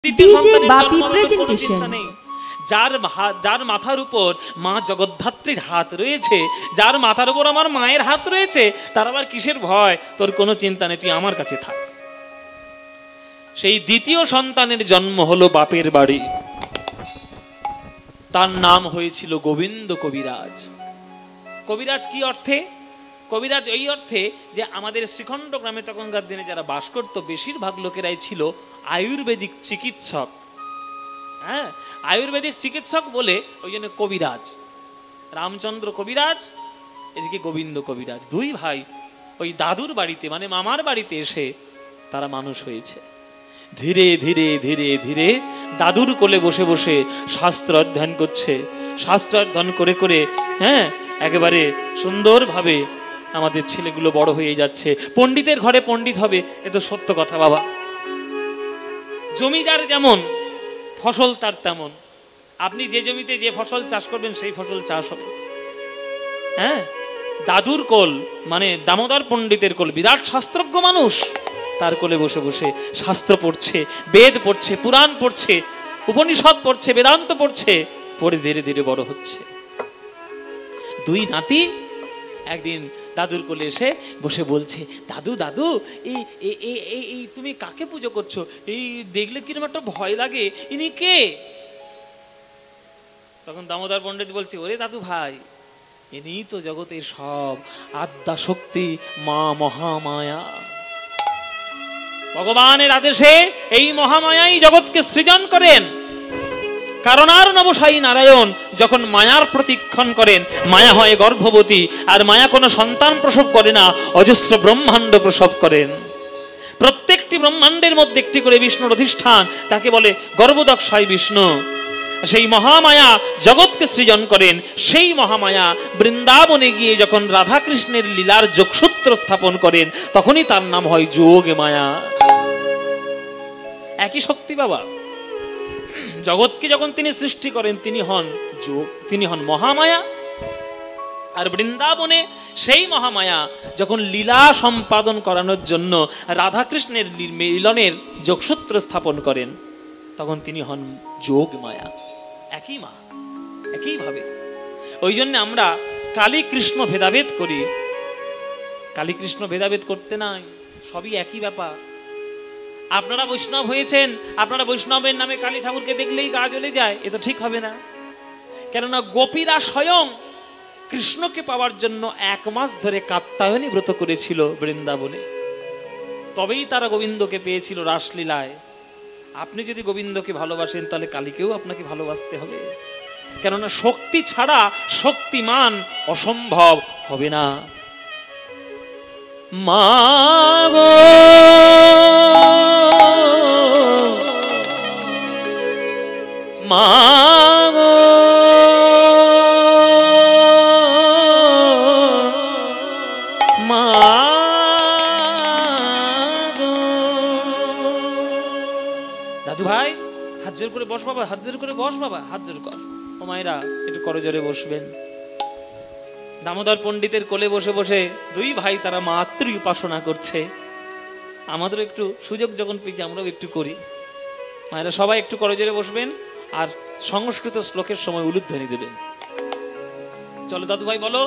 DJ বাপি presentation. যার মাথার উপর মা জগদ্ধাত্রীর হাত রয়েছে, যার মাথার উপর আমার মায়ের হাত রয়েছে, তার আবার কিসের ভয়? তোর কোনো চিন্তা নেই, তুই আমার কাছে থাক। সেই দ্বিতীয় সন্তানের জন্ম হলো বাপের বাড়ি। তার নাম হয়েছিল গোবিন্দ কবিরাজ। কবিরাজ কি অর্থে? কবিরাজ এই অর্থে যে আমাদের শ্রীখণ্ড গ্রামে তখনকার দিনে যারা বাস করত বেশিরভাগ লোকেরাই ছিল আয়ুর্বেদিক চিকিৎসক। হ্যাঁ, আয়ুর্বেদিক চিকিৎসক বলে ওই জন্য কবিরাজ। রামচন্দ্র কবিরাজ, এদিকে গোবিন্দ কবিরাজ, দুই ভাই ওই দাদুর বাড়িতে মানে মামার বাড়িতে এসে তারা মানুষ হয়েছে। ধীরে ধীরে ধীরে ধীরে দাদুর কোলে বসে বসে শাস্ত্র অধ্যয়ন করছে। শাস্ত্র অধ্যয়ন করে করে হ্যাঁ একেবারে সুন্দরভাবে আমাদের ছেলেগুলো বড় হয়ে যাচ্ছে। পণ্ডিতের ঘরে পণ্ডিত হবে, এ তো সত্য কথা বাবা। জমিদার যেমন ফসল তার তেমন। আপনি যে জমিতে যে ফসল চাষ করবেন সেই ফসল চাষ হবে। হ্যাঁ, দাদুর কোল মানে দামোদর পণ্ডিতের কোল, বিরাট শাস্ত্রজ্ঞ মানুষ, তার কোলে বসে বসে শাস্ত্র পড়ছে, বেদ পড়ছে, পুরাণ পড়ছে, উপনিষদ পড়ছে, বেদান্ত পড়ছে, পড়ে ধীরে ধীরে বড় হচ্ছে। দুই নাতি একদিন দাদুর কোলে এসে বসে বলছে, দাদু দাদু এই তুমি কাকে পুজো করছো? এই দেখলে কিরকম একটা ভয় লাগে, ইনি কে? তখন দামোদর পণ্ডিত বলছে, ওরে দাদু ভাই, ইনি তো জগতের সব আদ্যা শক্তি মা মহামায়া। ভগবানের আদেশে এই মহামায়াই জগৎকে সৃজন করেন। কারণার নবসায়ী নারায়ণ যখন মায়ার প্রতিক্ষণ করেন, মায়া হয় গর্ভবতী, আর মায়া কোনো সন্তান প্রসব করে না, অজস্র ব্রহ্মাণ্ড প্রসব করেন। প্রত্যেকটি ব্রহ্মাণ্ডের মধ্যে একটি করে বিষ্ণুর অধিষ্ঠান, তাকে বলে গর্ভদক্ষায় বিষ্ণু। সেই মহামায়া জগৎকে সৃজন করেন। সেই মহামায়া বৃন্দাবনে গিয়ে যখন রাধাকৃষ্ণের লীলার যোগসূত্র স্থাপন করেন, তখনই তার নাম হয় যোগ মায়া। একই শক্তি বাবা। জগৎকে যখন তিনি সৃষ্টি করেন তিনি হন যোগ, তিনি হন মহামায়া। আর বৃন্দাবনে সেই মহামায়া যখন লীলা সম্পাদন করানোর জন্য রাধাকৃষ্ণের মিলনের যোগসূত্র স্থাপন করেন, তখন তিনি হন যোগ মায়া। একই মা, একইভাবে। ওই জন্য আমরা কালী কৃষ্ণ ভেদাভেদ করি। কালী কৃষ্ণ ভেদাভেদ করতে নাই, সবই একই ব্যাপার। আপনারা বৈষ্ণব হয়েছেন, আপনারা বৈষ্ণবের নামে কালী ঠাকুরকে দেখলেই গা জ্বলে যায়, এ তো ঠিক হবে না। কেননা গোপীরা স্বয়ং কৃষ্ণকে পাওয়ার জন্য 1 মাস ধরে কাত্যায়নী ব্রত করেছিল বৃন্দাবনে, তবেই তারা গোবিন্দকে পেয়েছিল রাসলীলায়। আপনি যদি গোবিন্দকে ভালোবাসেন তাহলে কালীকেও আপনাকে ভালোবাসতে হবে, কেননা শক্তি ছাড়া শক্তিমান অসম্ভব হবে না। মা গো মা গো মা গো। দাদু ভাই হাত জোর করে বস বাবা, হাত জোর করে বস বাবা, হাত জোর কর। ও মায়েরা একটু করজোরে বসবেন। দামোদর পণ্ডিতের কোলে বসে বসে দুই ভাই তারা মাতৃ উপাসনা করছে। আমাদেরও একটু সুযোগ যখন পেয়েছি আমরাও একটু করি। মায়েরা সবাই একটু করজোরে বসবেন আর সংস্কৃত শ্লোকের সময় উলুধ্বনি দেবেন। চলো দাদু ভাই বলো,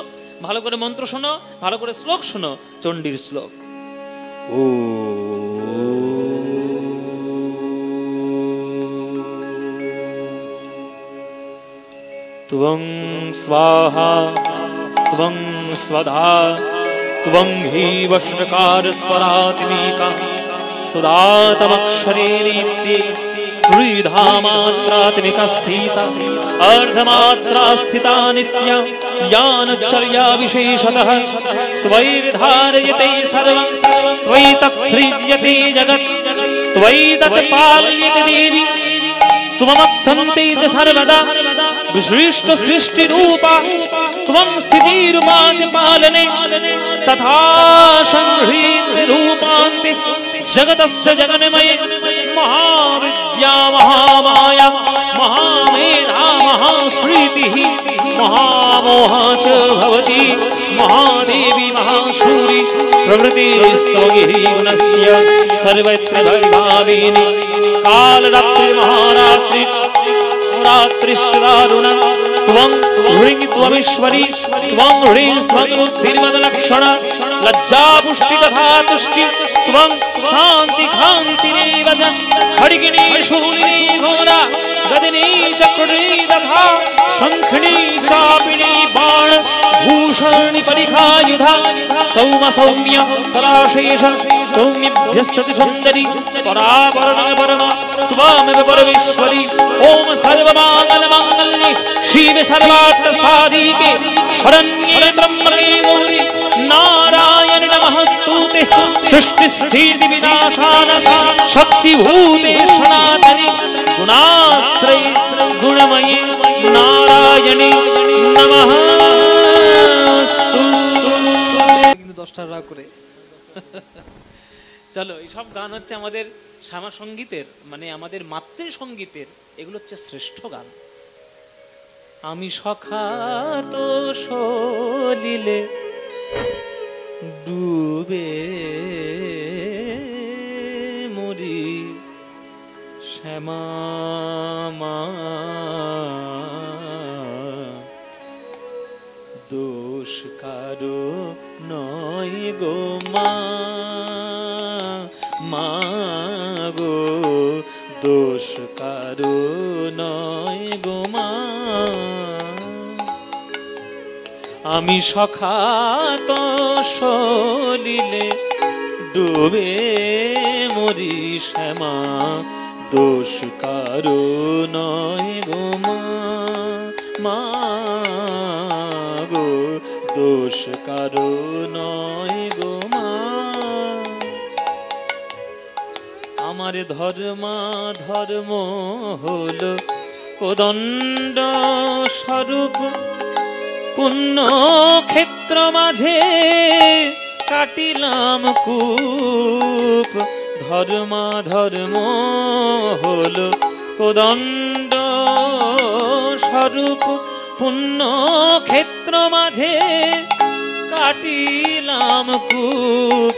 ভালো করে মন্ত্র শোনো, ভালো করে শ্লোক শোনো, চণ্ডীর শ্লোক। ও ত্বং স্বাহা ত্বং স্বধা ত্বং হি বষ্টকার স্বরাত্মিকা সুদাতমক্ষরে নিত্যে ত্রিধা মাত্রাত্মিকা স্থিতা अर्धमात्रा स्थिता नित्या यानचर्या विशेषतः त्वयि विधारयते सर्वं त्वयि तत्सृज्यते जगत् त्वयि तत्पाल्यते देवी त्वमत्सन्ते च सर्वदा विशिष्ट सृष्टि रूपा त्वं स्थितिरूपा च पालने तथा संह्रीत रूपान्ते जगतस्य जगन्मये महाविद्या महामाया महामेधा महाश्रीतिः महामोहा च भवति महादेवी महाशूरि प्रभृतिस्तवगीर्णस्य सर्वत्र भाविनी कालरात्रि महारात्रि रात्रिश्च दारुण त्वं ह्रीं त्वमीश्वरी त्वं ह्रीं स्वं बुद्धिर्मदलक्षण लज्जा पुष्टि तथा तुष्टि त्वं शान्ति खान्तिरेव च खड्गिनी शूलिनी घोरा गदिनी चक्रिणी तथा शङ्खिनी चापिनी बाण भूषणी परिखायुधा सौम सौम्य कलाशेष सौम्यभ्यस्तति सुन्दरी परावरणं परमा त्वामेव परमेश्वरी ओम सर्वमाङ्गल्ये शिवे सर्वार्थसाधिके शरण्ये त्र्यम्बके गौरी नारायण नमस्तुते सृष्टिस्थिति विनाशान शक्तिभूते सनातनि गुणाश्रये गुणमये नारायणे नमस्तु। কিন্তু 10টা রাগ করে চলো এই সব গান হচ্ছে আমাদের শ্যামা সঙ্গীতের মানে আমাদের মাতৃ সঙ্গীতের, এগুলো হচ্ছে শ্রেষ্ঠ গান। আমি সখা তো সলিলে ডুবে মরি শ্যামা মা দোষ কারো নয় গো মা, মা গো দোষ কারো নয় গো মা। আমি সখা তো সলিলে ডুবে মরি শ্যামা দোষ কারো নয় গো মা, মা গো দোষ কারো নয় গো মা। আমার ধর্মা ধর্ম হলো কোদণ্ড স্বরূপ পুণ্য ক্ষেত্র মাঝে কাটিলাম কূপ। ধর্মা ধর্ম হলো কোদণ্ড স্বরূপ পুণ্য ক্ষেত্র মাঝে কাটিলাম কূপ।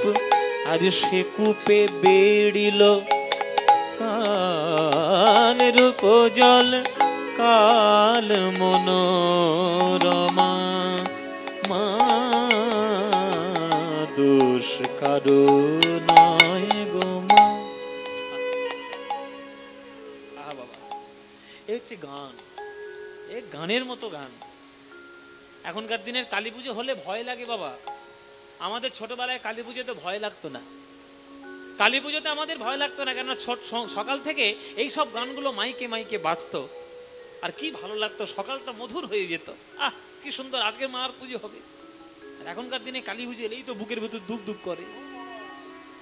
আর সে কূপে বেড়িল কালের উপজল কাল মনোরমা, মা দোষ কারো নয় গো মা। বাবা এ হচ্ছে গান, এ গানের মতো গান। এখনকার দিনের কালী পুজো হলে ভয় লাগে বাবা, আমাদের ছোটবেলায় কালী পুজোতে ভয় লাগতো না। কালী পুজোতে আমাদের ভয় লাগতো না, কেননা সকাল থেকে এই সব গানগুলো মাইকে মাইকে বাজতো, আর কি ভালো লাগতো, সকালটা মধুর হয়ে যেত। আহ কি সুন্দর, আজকে মার পুজো হবে। আর এখনকার দিনে কালী পুজো এলেই তো বুকের ভেতর দুপ দুপ করে,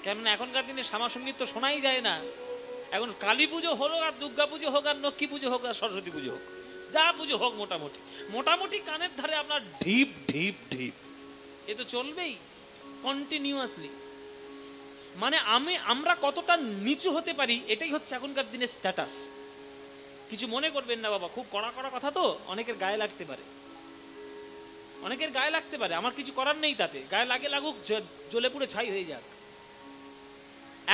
কেননা এখনকার দিনে শ্যামা সঙ্গীত তো শোনাই যায় না। এখন কালী পুজো হলো আর দুর্গা পুজো হোক আর লক্ষ্মী পুজো হোক আর সরস্বতী পুজো হোক, যা পুজো হোক মোটামুটি মোটামুটি কানের ধারে আপনার ঢিপ ঢিপ ঢিপ, এ তো চলবেই কন্টিনিউয়াসলি। মানে আমরা কতটা নিচু হতে পারি এটাই হচ্ছে এখনকার দিনের স্ট্যাটাস। কিছু মনে করবেন না বাবা, খুব কড়া কড়া কথা তো, অনেকের গায়ে লাগতে পারে, অনেকের গায়ে লাগতে পারে, আমার কিছু করার নেই তাতে, গায়ে লাগে লাগুক, জ্বলে পুড়ে ছাই হয়ে যাক।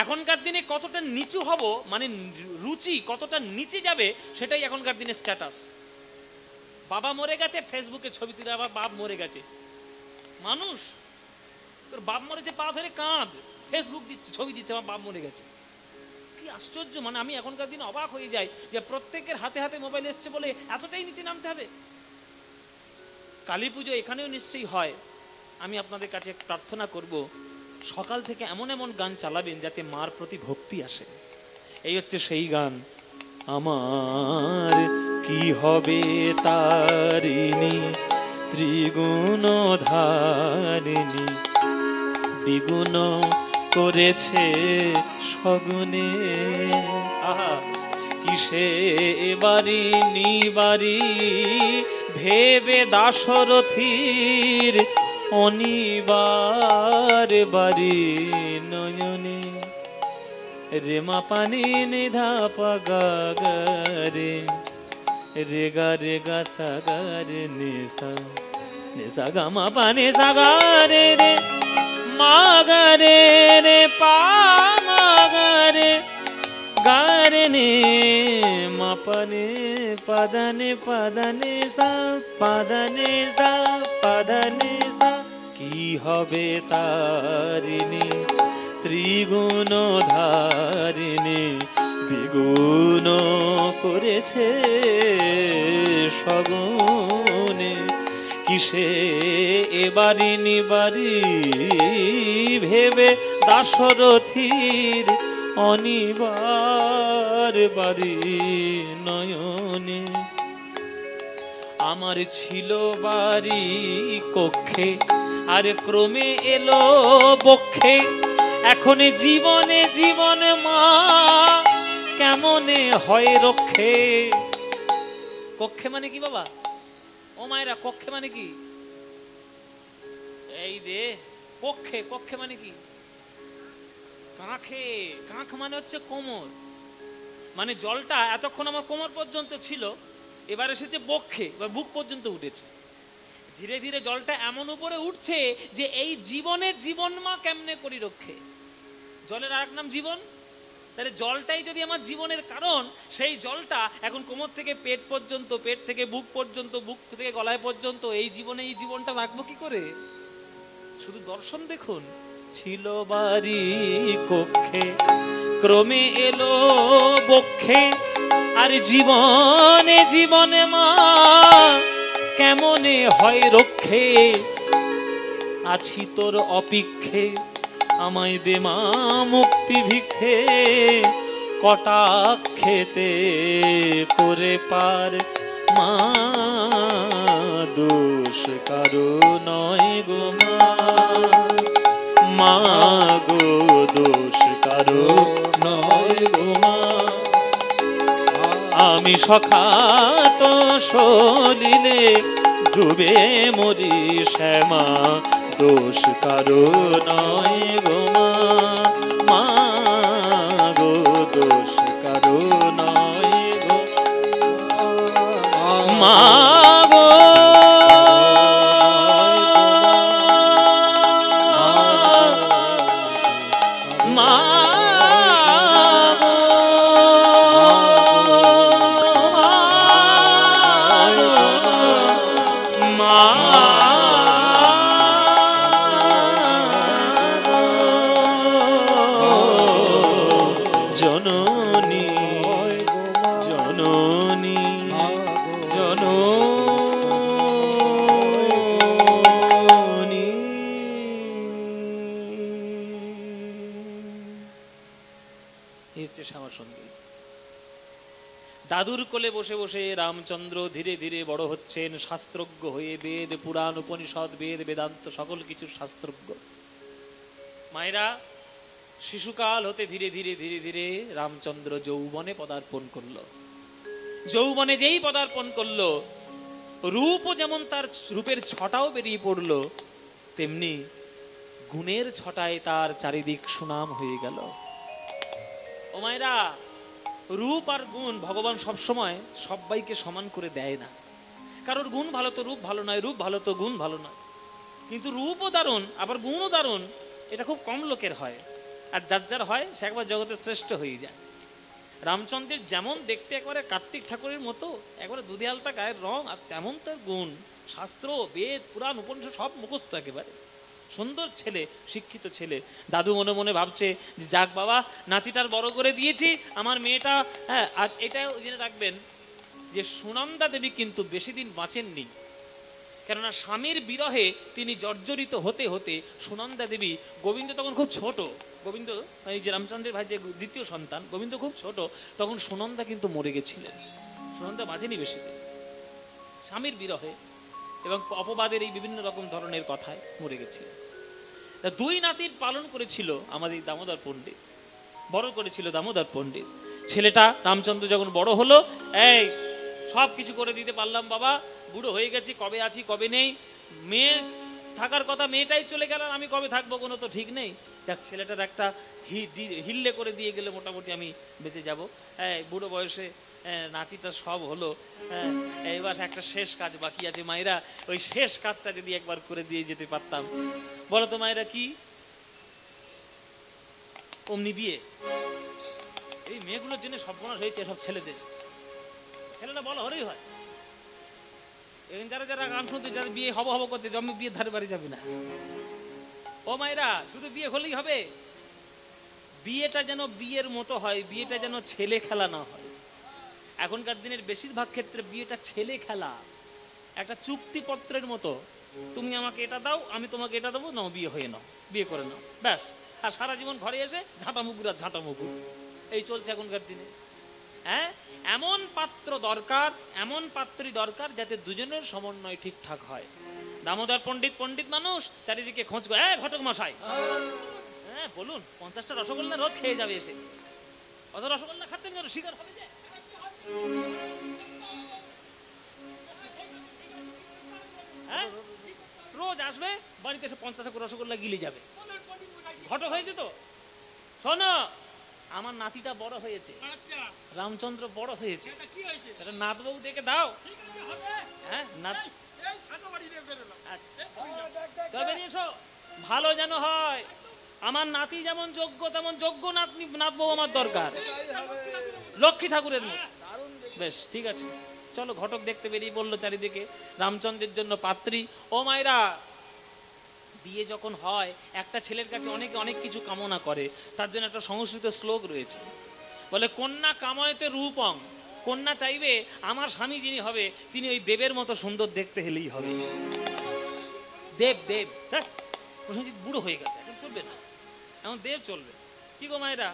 এখনকার দিনে কতটা নিচু হব মানে রুচি কতটা নিচে যাবে সেটাই এখনকার দিনে স্ট্যাটাস। বাবা মরে গেছে, ফেসবুকে ছবি তুলে আবার বাপ মরে গেছে। মানুষ তোর বাপ মরেছে পা ধরে কাঁদ, ফেসবুক দিচ্ছে ছবি দিচ্ছে আমার বাপ মরে গেছে। কি আশ্চর্য, মানে আমি এখনকার দিনে অবাক হয়ে যাই যে প্রত্যেকের হাতে হাতে মোবাইল এসছে বলে এতটাই নিচে নামতে হবে। কালী পুজো এখানেও নিশ্চয়ই হয়। আমি আপনাদের কাছে প্রার্থনা করব সকাল থেকে এমন এমন গান চালাবেন যাতে মার প্রতি ভক্তি আসে। এই হচ্ছে সেই গান। আমার কি হবে তারিণী ত্রিগুণ ধারিণী, দ্বিগুণ করেছে সগুণে। আহা কিসে বাড়ি নিবারি ভেবে দাশরথীর অনিবার বাড়ি নয়নে। রেমা পানি নিধা পাগারে রেগা রেগা সাগারে নিসা নে সা গা মা পা নে সা গা রে রে মা গা রে রে পা মা গা রে গা রে নে মা পা নে পা দা নে সা পা দা নে সা কি হবে তারিণী ত্রিগুণ ধারিণী দ্বিগুণ করেছে সগুণে কিসে এবারি নিবারি ভেবে দাশরথীর অনিবার বাড়ি নয়নে আমার ছিল বাড়ি কক্ষে আর ক্রমে এলো বক্ষে এখন জীবনে জীবনে মা কেমনে হয় রক্ষে কক্ষে মানে কি বাবা ও মায়েরা কক্ষে মানে কি এই যে কক্ষে কক্ষে মানে কি কাঁখে কাঁখ মানে হচ্ছে কোমর মানে জলটা এতক্ষণ আমার কোমর পর্যন্ত ছিল এবার এসেছে বক্ষে এবার বুক পর্যন্ত উঠেছে ধীরে ধীরে জলটা এমন উপরে উঠছে যে এই জীবনে জীবন মা কেমনে করি রক্ষে জলের আরেক নাম জীবন তাহলে জলটাই যদি আমার জীবনের কারণ সেই জলটা এখন কোমর থেকে পেট পর্যন্ত পেট থেকে বুক পর্যন্ত বুক থেকে গলায় পর্যন্ত এই জীবনে এই জীবনটা রাখবো কি করে শুধু দর্শন দেখুন ছিল বাড়ি কক্ষে ক্রমে এলো বক্ষে আর জীবনে জীবনে মা কেমনে হয় রক্ষে আছি তোর অপেক্ষে আমায় দে মা মুক্তি ভিক্ষে কটাক্ষেতে করে পার মা দোষ কারো নয় গো মা গো দোষ কারো নয় গো মা আমি সখাত সলিলে ডুবে মরি শ্যামা দোষ কারো নয় গো মা গো দোষ কারো নয় গো মা গো মা দাদুর কোলে বসে বসে রামচন্দ্র ধীরে ধীরে বড় হচ্ছেন শাস্ত্রজ্ঞ হয়ে বেদ পুরাণ উপনিষদ বেদ বেদান্ত সকল কিছু শাস্ত্রজ্ঞ মায়েরা শিশুকাল হতে ধীরে ধীরে ধীরে ধীরে রামচন্দ্র যৌবনে পদার্পণ করলো যৌবনে যেই পদার্পণ করলো রূপও যেমন তার রূপের ছটাও বেরিয়ে পড়লো তেমনি গুণের ছটায় তার চারিদিক সুনাম হয়ে গেল ও মায়েরা রূপ আর গুণ ভগবান সব সময় সবাইকে সমান করে দেয় না কারোর গুণ ভালো তো রূপ ভালো নয় রূপ ভালো তো গুণ ভালো নয় কিন্তু রূপও দারুণ আবার গুণও দারুণ এটা খুব কম লোকের হয় আর যার যার হয় সে একবার জগতের শ্রেষ্ঠ হয়ে যায় রামচন্দ্রের যেমন দেখতে একবারে কার্তিক ঠাকুরের মতো একবারে দুধে আলতা গায়ের রং আর তেমন তার গুণ শাস্ত্র বেদ পুরাণ উপনিষদ সব মুখস্থ একেবারে সুন্দর ছেলে শিক্ষিত ছেলে দাদু মনে মনে ভাবছে যে যাক বাবা নাতিটার বড় করে দিয়েছি আমার মেয়েটা হ্যাঁ আর এটাও জেনে রাখবেন যে সুনন্দা দেবী কিন্তু বেশি দিন বাঁচেননি কেননা স্বামীর বিরহে তিনি জর্জরিত হতে হতে সুনন্দা দেবী গোবিন্দ তখন খুব ছোট গোবিন্দ এই যে রামচন্দ্রের ভাই যে দ্বিতীয় সন্তান গোবিন্দ খুব ছোট তখন সুনন্দা কিন্তু মরে গেছিলেন সুনন্দা বাঁচেনি বেশি দিন স্বামীর বিরহে এবং অপবাদের এই বিভিন্ন রকম ধরনের কথায় মরে গেছিলেন দুই নাতির পালন করেছিল আমাদের দামোদর পণ্ডিত বড় করেছিল দামোদর পণ্ডিত ছেলেটা রামচন্দ্র যখন বড় হলো এই সব কিছু করে দিতে পারলাম বাবা বুড়ো হয়ে গেছি কবে আছি কবে নেই মেয়ে থাকার কথা মেয়েটাই চলে গেল আমি কবে থাকবো কোনো তো ঠিক নেই দেখ ছেলেটার একটা হিল্লে করে দিয়ে গেলে মোটামুটি আমি বেঁচে যাব। হ্যাঁ, বুড়ো বয়সে নাতিটা সব হলো, হ্যাঁ, এবার একটা শেষ কাজ বাকি আছে মায়েরা, ওই শেষ কাজটা যদি একবার করে দিয়ে যেতে পারতাম। বলো তো মায়েরা কি? অমনি বিয়ে। এই মেয়েগুলোর জন্য সর্বনাশ হয়েছে সব ছেলেদের। ছেলেরা বলা হলেই হয়, যারা যারা গান শুনতে, যারা বিয়ে হব হব করতে, জন্মে বিয়ে ধারে বাড়ি যাবে না। ও মায়েরা, শুধু বিয়ে হলেই হবে? বিয়েটা যেন বিয়ের মতো হয়, বিয়েটা যেন ছেলে খেলা না হয়। এখনকার দিনের বেশিরভাগ ক্ষেত্রে বিয়েটা ছেলে খেলা, একটা চুক্তিপত্রের মতো। তুমি আমাকে এটা দাও, আমি তোমাকে এটা দেবো, নাও বিয়ে হয়ে নাও, বিয়ে করে নাও, ব্যাস। আর সারা জীবন ঘরে এসে ঝাঁটা মুগুর আর ঝাঁটা মুগুর, এই চলছে এখনকার দিনে। হ্যাঁ, এমন পাত্র দরকার, এমন পাত্রী দরকার যাতে দুজনের সমন্বয় ঠিকঠাক হয়। দামোদর পণ্ডিত পণ্ডিত মানুষ, চারিদিকে খোঁজ করে, ঘটক মশাই, হ্যাঁ বলুন, 50টা রসগোল্লা রোজ খেয়ে যাবে এসে। অত রসগোল্লা খাচ্ছেন কেন? শিকার হবে যে। হ্যাঁ, রোজ আসবে বাড়িতে এসে 50টা রসগোল্লা গিলে যাবে। ঘটক হয়েছে তো। শোনো, আমার নাতিটা বড় হয়েছে, রামচন্দ্র বড় হয়েছে, এটা নাতবউ দেখে দাও। হ্যাঁ, ভালো যেন হয়। আমার নাতি যেমন যোগ্য, তেমন যোগ্য নাতবউ আমার দরকার, লক্ষ্মী ঠাকুরের মতো। বেশ, ঠিক আছে, চলো। ঘটক দেখতে বেরিয়ে বললো চারিদিকে রামচন্দ্রের জন্য পাত্রী। ও মায়েরা, বিয়ে যখন হয়, একটা ছেলের কাছে অনেকে অনেক কিছু কামনা করে, তার জন্য একটা সংস্কৃত শ্লোক রয়েছে, বলে কন্যা কাময়তে রূপং। কন্যা চাইবে আমার স্বামী যিনি হবে তিনি ওই দেবের মতো সুন্দর দেখতে হলেই হবে। দেব দেব, হ্যাঁ, প্রসেনজিৎ বুড়ো হয়ে গেছে, এখন চলবে না, এখন দেব চলবে। কি গো মায়েরা,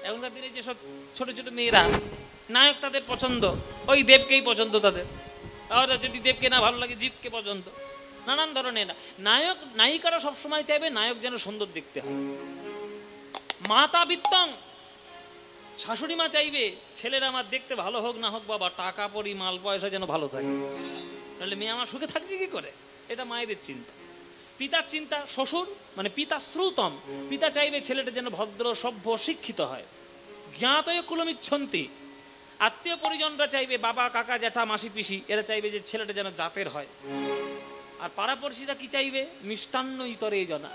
এখনকার দিনে যেসব ছোট ছোট মেয়েরা নায়ক তাদের পছন্দ, ওই দেবকেই পছন্দ তাদের। আর যদি দেবকে না ভালো লাগে, জিতকে পছন্দ, নানান ধরনের। নায়ক নায়িকারা সবসময় চাইবে নায়ক যেন সুন্দর দেখতে হয়। মাতা বিত্তং, শাশুড়ি মা চাইবে ছেলেরা আমার দেখতে ভালো হোক না হোক, বাবা টাকা পড়ি মাল পয়সা যেন ভালো থাকে, তাহলে মেয়ে আমার সুখে থাকবে কি করে? এটা মায়েদের চিন্তা। পিতার চিন্তা, শ্বশুর মানে পিতা শ্রুতম, পিতা চাইবে ছেলেটা যেন ভদ্র সভ্য শিক্ষিত হয়। জ্ঞাতয় কুলমিচ্ছন্তি, আত্মীয় পরিজনরা চাইবে, বাবা কাকা জ্যাঠা মাসি পিসি, এরা চাইবে যে ছেলেটা যেন জাতের হয়। আর পাড়াপড়শিরা কি চাইবে? মিষ্টান্ন ইতরে জনা।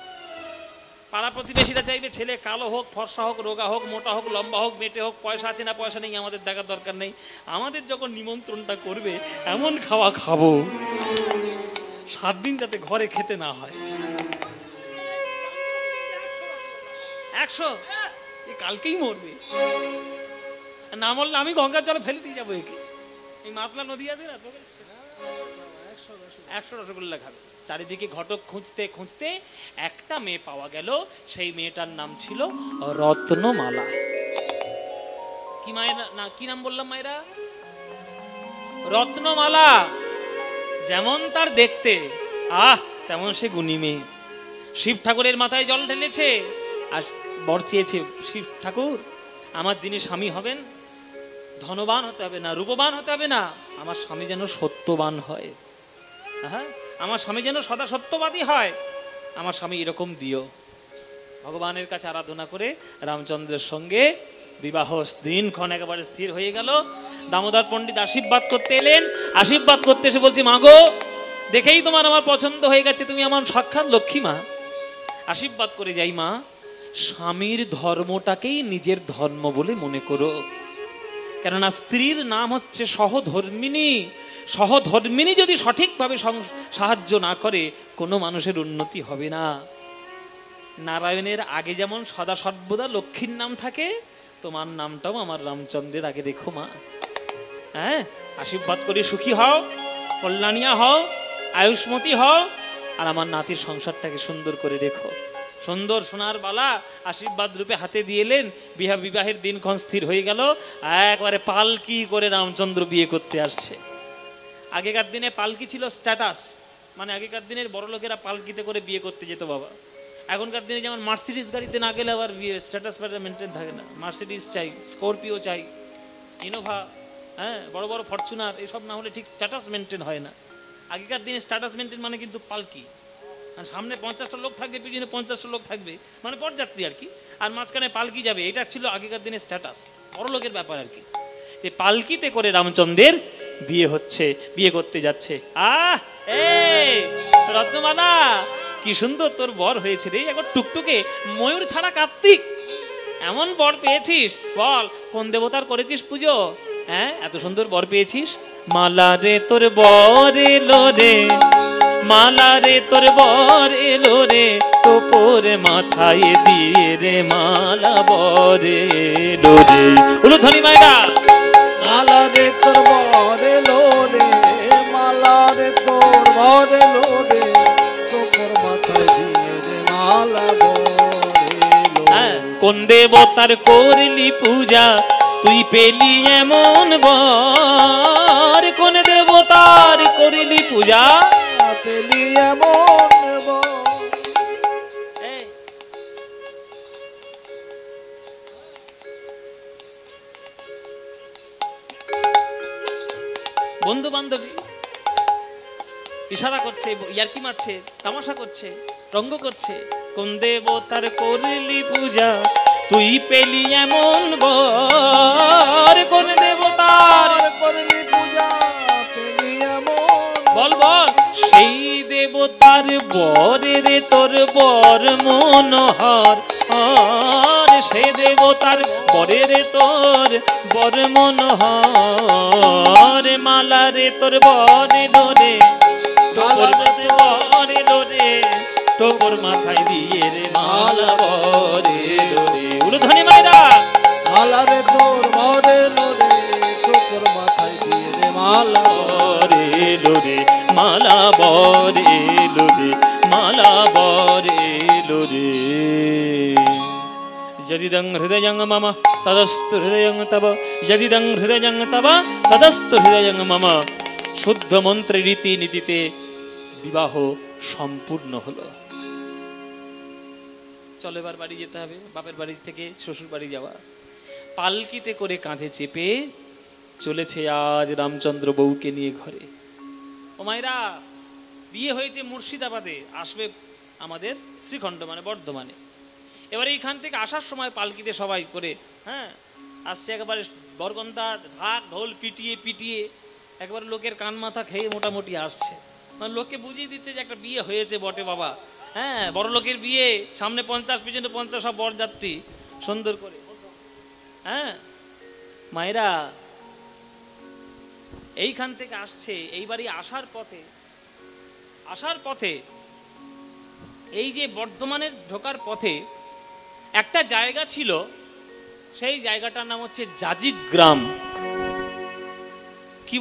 পাড়া প্রতিবেশীরা চাইবে ছেলে কালো হোক, ফর্সা হোক, রোগা হোক, মোটা হোক, লম্বা হোক, বেটে হোক, পয়সা আছে না পয়সা নেই আমাদের দেখার দরকার নেই। আমাদের যখন নিমন্ত্রণটা করবে এমন খাওয়া খাবো 7 দিন যাতে ঘরে খেতে না হয়। 100 কালকেই মরবে, না মরলে আমি গঙ্গার জলে ফেলে দিয়ে যাবো একে। এই মাতলা নদী আছে না, 100 রসগোল্লা খাবে। চারিদিকে ঘটক খুঁজতে খুঁজতে একটা মেয়ে পাওয়া গেল, সেই মেয়েটার নাম ছিল রত্নমালা। কি মায়ের না, কি নাম বললাম মায়েরা? রত্নমালা। যেমন তার দেখতে, তেমন সে গুণী মেয়ে। শিব ঠাকুরের মাথায় জল ঢেলেছে আর বর চেয়েছে, শিব ঠাকুর আমার যিনি স্বামী হবেন ধনবান হতে হবে না, রূপবান হতে হবে না, আমার স্বামী যেন সত্যবান হয়। হ্যাঁ, আমার স্বামী যেন সদা সত্যবাদী হয়, আমার স্বামী এরকম দিও। ভগবানের কাছে আরাধনা করে রামচন্দ্রের সঙ্গে বিবাহ দিনক্ষণ একেবারে স্থির হয়ে গেল। দামোদর পণ্ডিত আশীর্বাদ করতে এলেন। আশীর্বাদ করতে এসে বলছি, মা গো, দেখেই তোমার আমার পছন্দ হয়ে গেছে, তুমি আমার সাক্ষাৎ লক্ষ্মী মা। আশীর্বাদ করে যাই মা, স্বামীর ধর্মটাকেই নিজের ধর্ম বলে মনে করো, কেননা স্ত্রীর নাম হচ্ছে সহধর্মিনী। সহধর্মিনী যদি সঠিকভাবে সাহায্য না করে কোনো মানুষের উন্নতি হবে না। নারায়ণের আগে যেমন সদা সর্বদা লক্ষ্মীর নাম থাকে, তোমার নামটাও আমার রামচন্দ্রের আগে রেখো মা। হ্যাঁ, আশীর্বাদ করে সুখী হও, কল্যাণিয়া হও, আয়ুষ্মতী হও, আর আমার নাতির সংসারটাকে সুন্দর করে রেখো। সুন্দর সোনার বালা আশীর্বাদ রূপে হাতে দিয়ে এলেন। বিবাহের দিনক্ষণ স্থির হয়ে গেল। একবারে পালকি করে রামচন্দ্র বিয়ে করতে আসছে। আগেকার দিনে পালকি ছিল স্ট্যাটাস, মানে আগেকার দিনের বড় লোকেরা পালকিতে করে বিয়ে করতে যেত বাবা। এখনকার দিনে যেমন মার্সিডিজ গাড়িতে না গেলে আবার বিয়ে স্ট্যাটাস মেনটেন থাকে না। মার্সিডিজ চাই, স্করপিও চাই, ইনোভা, হ্যাঁ, বড় বড় ফরচুনার, এসব না হলে ঠিক স্ট্যাটাস মেনটেন হয় না। আগেকার দিনে স্ট্যাটাস মেনটেন মানে কিন্তু পালকি। আর সামনে 50টা লোক থাকবে, পিছনে 50টা লোক থাকবে, মানে বরযাত্রী আর কি, আর মাঝখানে পালকি যাবে। এটা ছিল আগেকার দিনের স্ট্যাটাস, বড় লোকের ব্যাপার আর কি। এই পালকিতে করে রামচন্দ্রের বিয়ে হচ্ছে, বিয়ে করতে যাচ্ছে। এই রত্নমালা, কি সুন্দর তোর বর হয়েছে রে, একবার টুকটুকে ময়ূর ছাড়া কার্তিক, এমন বর পেয়েছিস, বল কোন দেবতার করেছিস পুজো? হ্যাঁ, এত সুন্দর বর পেয়েছিস। মালা রে তোর বর এলো রে, মালা রে তোর বর এলো রে, টোপর মাথায় দিয়ে রে মালা বর এলো রে। উলুধ্বনি মায়েরা। মালা রে তোর বর এলো রে, মালা রে তোর বর এলো রে, টোপর মাথায় দিয়ে রে মালা বর এলো। কোন দেবতার করলি পূজা, তুই পেলি এমন বর? কোন দেবতার করলি পূজা, পেলি এমন বর? বন্ধু বান্ধবী ইশারা করছে, ইয়ার্কি মারছে, তামাশা করছে, রঙ্গ করছে। কোন দেবতার করলি পূজা, তুই পেলি এমন বর? কোন দেবতার করলি পূজা, পেলি এমন? বল বল। সেই দেবতার বরে রে তোর বর মনোহর, আর সে দেবতার বরে রে তোর বর মনোহর। মালা রে তোর বরে ডোরে, টোপর বরে ডোরে, টোপর মাথায় দিয়ে রে মালা বরে ডোরে। উলুধ্বনি মায়েরা। মালা রে তোর বর এলো রে, টোপর মাথায় দিয়ে রে মালা বরে ডোরে, মালা বরে ডোরে, মালা বরে ডোরে। যদিদং হৃদয়ং মম তদস্তু হৃদয়ং তব, যদিদং হৃদয়ং তব তদস্তু হৃদয়ং মম। শুদ্ধ মন্ত্রে রীতি নীতিতে বিবাহ সম্পূর্ণ হলো। চলো এবার বাড়ি যেতে হবে, বাপের বাড়ি থেকে শ্বশুর বাড়ি যাওয়া। পালকিতে করে কাঁধে চেপে চলেছে আজ রামচন্দ্র বউকে নিয়ে ঘরে। ও মায়েরা, বিয়ে হয়েছে মুর্শিদাবাদে, আসবে আমাদের শ্রীখণ্ড মানে বর্ধমানে। এবার এইখান থেকে আসার সময় পালকিতে সবাই করে, হ্যাঁ, আসছে একেবারে বরগন্ধা ঢাক ঢোল পিটিয়ে পিটিয়ে, একেবারে লোকের কান মাথা খেয়ে মোটামুটি আসছে। মানে লোককে বুঝিয়ে দিচ্ছে যে একটা বিয়ে হয়েছে বটে বাবা। হ্যাঁ, বড় লোকের বিয়ে, সামনে 50, পিছনে 50, সব বরযাত্রী সুন্দর করে। হ্যাঁ মায়েরা, এইখান থেকে আসছে, এইবারই আসার পথে এই যে বর্ধমানের ঢোকার পথে একটা জায়গা ছিল, সেই জায়গাটার নাম হচ্ছে জাজিগ্রাম।